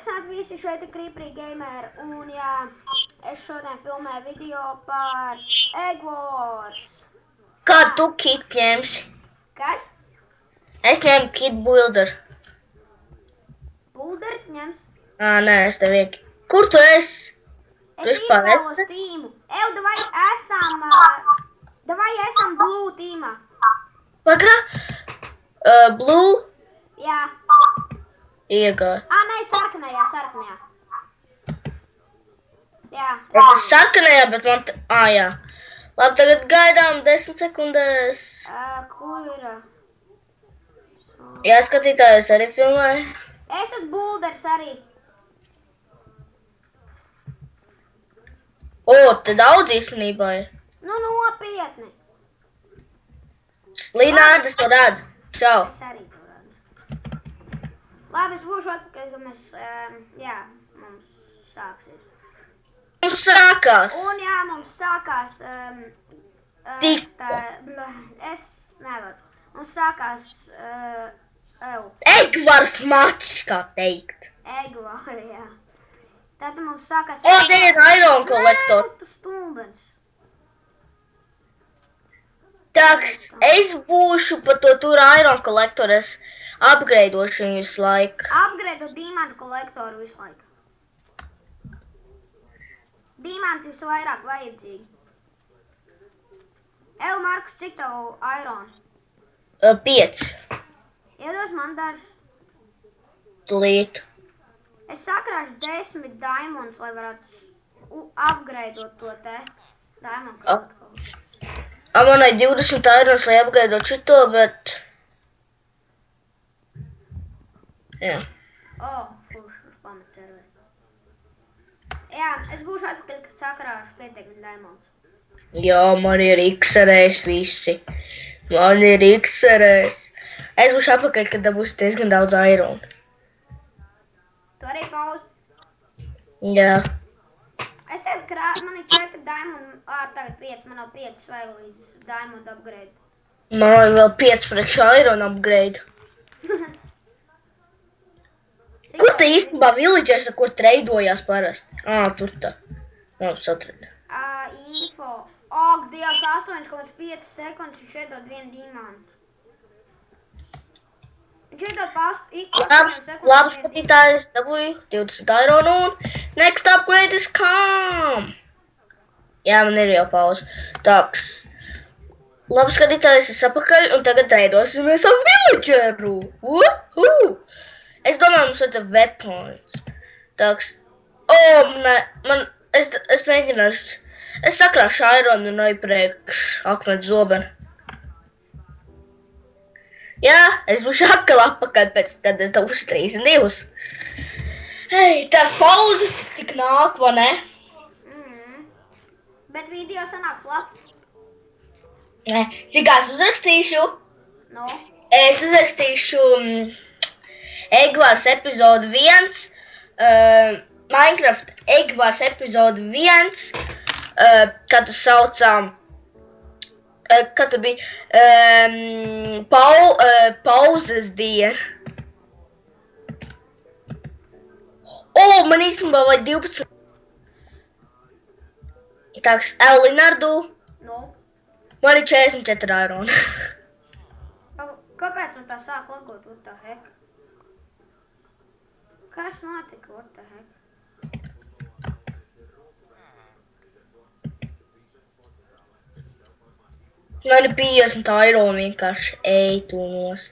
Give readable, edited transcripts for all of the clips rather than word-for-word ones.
Sveicināti visi, šeit ir Creepery Gamer, un jā, es šodien filmēju video par Egg Wars. Kā tu kit ņemsi? Kas? Es ņemu kit builder. Builder ņems? Nē, es tev ieki. Kur tu esi? Es izvēlos tīmu. Davai esam Blue tīmā. Pagrā? Blue? Jā. Iegāju. Nē, sarkanajā. Jā. Es esmu sarkanajā, bet man jā. Labi, tagad gaidām 10 sekundēs. Kur ir? Jā, skatītājs arī filmēja. Es esmu Builders arī. Te daudz īstenībā ir. Nu, nopietni. Līnārdi, es to redzu. Čau. Es arī to redzu. Labi, es būšu atpakaļ, ka mēs, mums sāksies. Mums sākās. Un jā, mums sākās, Tikko. Es nevaru. Mums sākās, Egg Wars mačs, kā teikt. Egg Wars, jā. Tad mums sākās... Te ir Iron Collector. Nē, tu stulbens. Tāks, es būšu pa to tur Iron Collector, es upgradeošu viņu visu laiku. Upgrade Diamantu kolektoru visu laiku. Diamanti visvairāk vajadzīgi. Markus, cik tev Iron? 5. Iedos man dažs. Tūlīt. Es sakrāšu 10 diamonds, lai varētu upgradeot to te diamond kolektoru. Man ir 20 irons, lai upgradeot šito, bet... Jā. Kurš pamet serveri. Jā, es būšu atpakaļ, kad sakrāšu pietiekami diamonds. Jā, man ir XRS visi. Man ir XRS. Es būšu atpakaļ, kad dabūšu diezgan daudz iron. Tu arī pauz? Jā. Es tagad man ir 4 diamond, tagad 5, man nav 5 vajag līdz diamond upgrade. Man ir vēl 5 priekš iron upgrade. Kur te īstenībā villagers, kur treidojās parasti? Tur tā. Labi, satradu. Info. Dievs, 8,5 sekundes, viņš iedod 1 diamantu. Viņš iedod Labi, skatītājs, dabūju 20 iron un next upgrade is come. Jā, man ir jau pauze. Tāks. Labi, skatītājs, es apakaļ un tagad treidosimies ar villageru. Es domāju, mums ir weapons. Tāks. Es mēģināšu. Es sakrāšu iron un aipriekš akmens zobenu. Jā, es būšu atkal apakaļ pēc, kad es dabūšu 32. Tās pauzes tik nāk, vai ne? Bet video sanāks labs. Zini, es uzrakstīšu? No. Es uzrakstīšu Egg Wars epizode 1, Minecraft Egg Wars epizode 1, kad tu saucām, kad tu bija pauzes diena. Man īstenībā vai 12. Tāks, Linardu. No. Man ir 44 iron. Kāpēc man tā sāk lagot, what the heck? Kas notika, what the heck? Man ir 50 iron vienkārši, tūnos.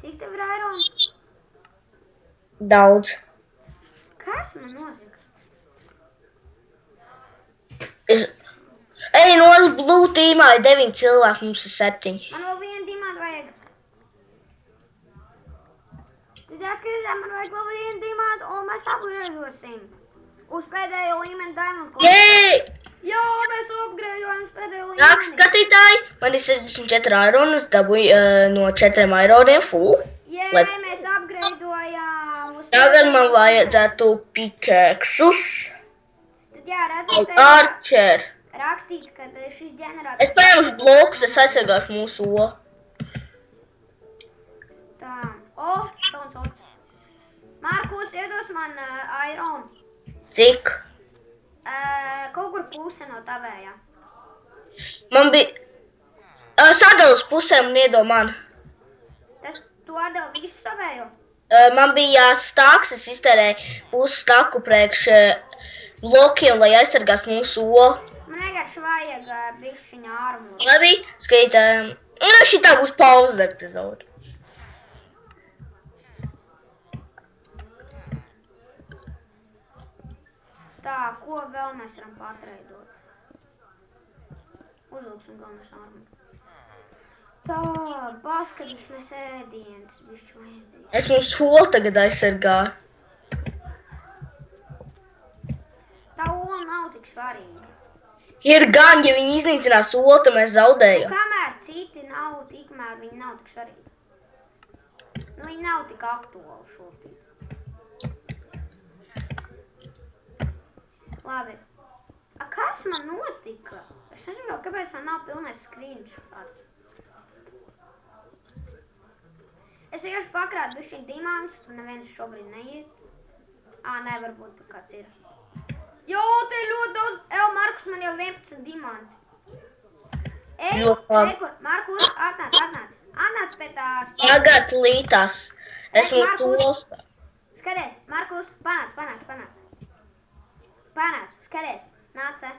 Cik tev ir iron? Daudz. Kas man notika? Nos Blue tīmā ir 9 cilvēki, mums ir 7. Man vēl 1 diamantu vajag. Tad jāskatīt, man vajag vēl 1 diamantu, un mēs upgradeosim. Uz pēdējo līmeni diamond kolektoru. Jā, mēs upgradeojam uz pēdējo līmeni. Nāk, skatītāji, man ir 64 iron, es dabūju no 4 ironiem full. Mēs upgradeojām uz Tagad man vajadzētu pickaxus. Tad jā, redzēt, Archer. rakstīts, ka šis ģenerators... Es paņemšu blokus, es aizsargāšu mūsu olu. Tā, stons ots. Markus, iedos man iron. Cik? Kaut kur puse no tavējā. Man bija... Sadal uz pusēm un iedod man. Tu atdevi visu savējo? Man bija stāks, es iztērēju pusi staku priekš blokiem, lai aizsargās mūsu olu. Man vienkārši vajag bišķiņa armuru. Labi, skaitām. Šitā būs pauze epizodu. Tā, ko vēl mēs varam patreidot? Uzlūksim galvenais armuru. Tā, paskatīs mēs ēdienas, bišķi vajadzīgi. Es mums olu tagad aizsargāju. Tā ola nav tik svarīga. Ir gan, ja viņi iznīcinās olu, tad mēs zaudējam. Kamēr citi nav, tikmēr viņi nav tik svarīgi. Viņi nav tik aktuāli šobrīd. Labi. Kas man notika? Es nesaprotu, kāpēc man nav pilnais screenshots. Es iešu pakrāt bišķiņ dimantus, tur neviens šobrīd neiet. Nevar būt, ka kāds ir. Jo, te ļoti daudz. Markus, man jau 11 dimanti. Rekur, Markus, atnāc. Atnāc pie tās. Tagad lītās. Esmu tos. Skaties, Markus, panāc. Panāc, skaties, nāc te.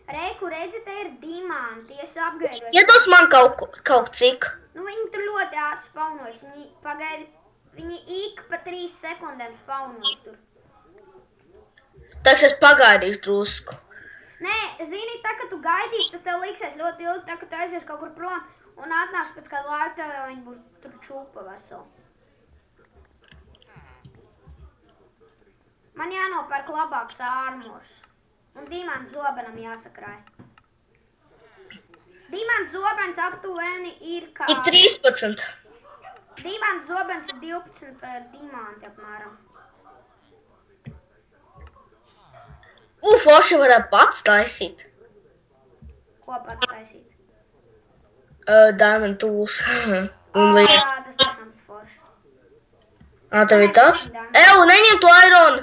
Reiku, redzi, te ir dimanti, es upgradeoju. Iedos man kaut cik. Viņi tur ļoti ātri spawnojas, viņi ik pa 3 sekundēm spawnojas tur. Tāks es pagaidīšu drusku. Nē, zini, tā, ka tu gaidīsi, tas tev liksies ļoti ilgi, tā, ka tu aizies kaut kur prom un atnāks pēc kādu laiku, tev jau viņi būs tur čūpa veseli. Man jānopērk labāks ārmurs. Un Dimants zobenam jāsakrāj. Dimants zobens aptuveni ir kā... Ir 13. Dimants zobens ir 12 dimanti apmēram. Forši varētu pats taisīt. Ko pats taisīt? Diamond tools. Tas tiešām forši. Tev ir tas? Neņem to ironu!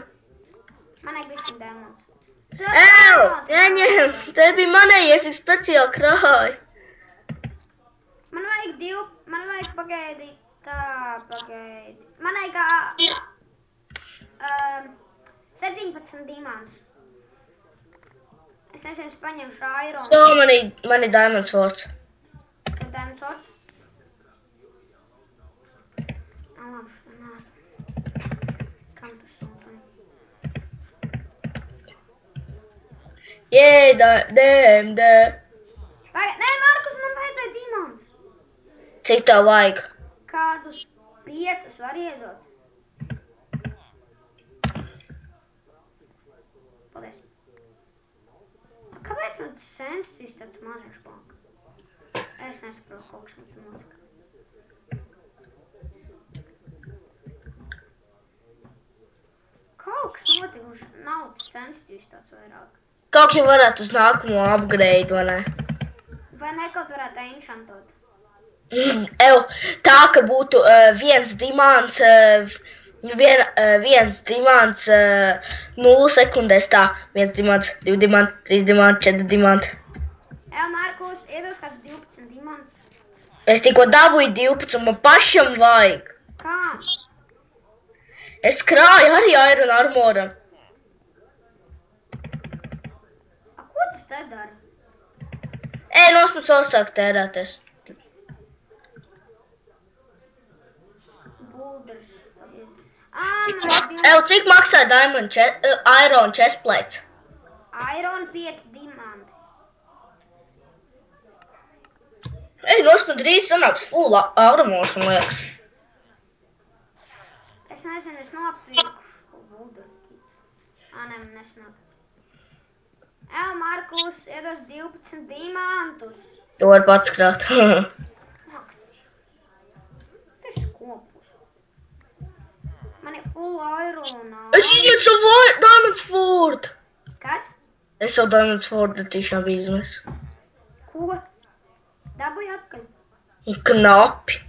Man vajag bišķiņ diamonds. Neņem! Te bija manējies, es speciāli krāju. Man vajag pagaidīt. Man vajag 17 diamonds. Es nezinu, es paņemšu ironu. Man ir diamond swords. Tev diamond swords? Labi, šitā nāc. Kam tu sūti? Nē, Markus, man vajadzēja diamonds. Cik tev vajag? Kādus 5 var iedot. Paldies. Kāpēc man sensitīvs tāds maziņš palika? Es nesaprotu, kaut kas man tur notika. Kaut kas notikuši, nav sensitīvs tāds vairāk. Kaut jau varētu uz nākamo upgrade, vai ne? Vai ne kaut varētu enchantot? Tā, ka būtu viens dimants 0 sekundēs tā. 1 dimants, 2 dimanti, 3 dimanti, 4 dimanti. Markus, iedos kāds 12 dimants. Es tikko dabūju 12, man pašam vajag. Kā? Es krāju arī iron armoram. Ko tas te dara? Nosmut savu sāk tērēties. Bulders. Cik maksā diamond iron chestplates? Iron 5 dimanti. Nosmut drīz sanāks full armors, man liekas. Es nezinu, es nopirkšu bulderu. Man nesanāk. Markus, iedos 12 dimantus. Tu vari pats krāt. Tas ir kopus. Man ir full iron. Es izmetu savu diamond sword. Kas? Es savu diamond sword tiešām biju izmesu. Ko? Dabūju atkaļ. Knapi.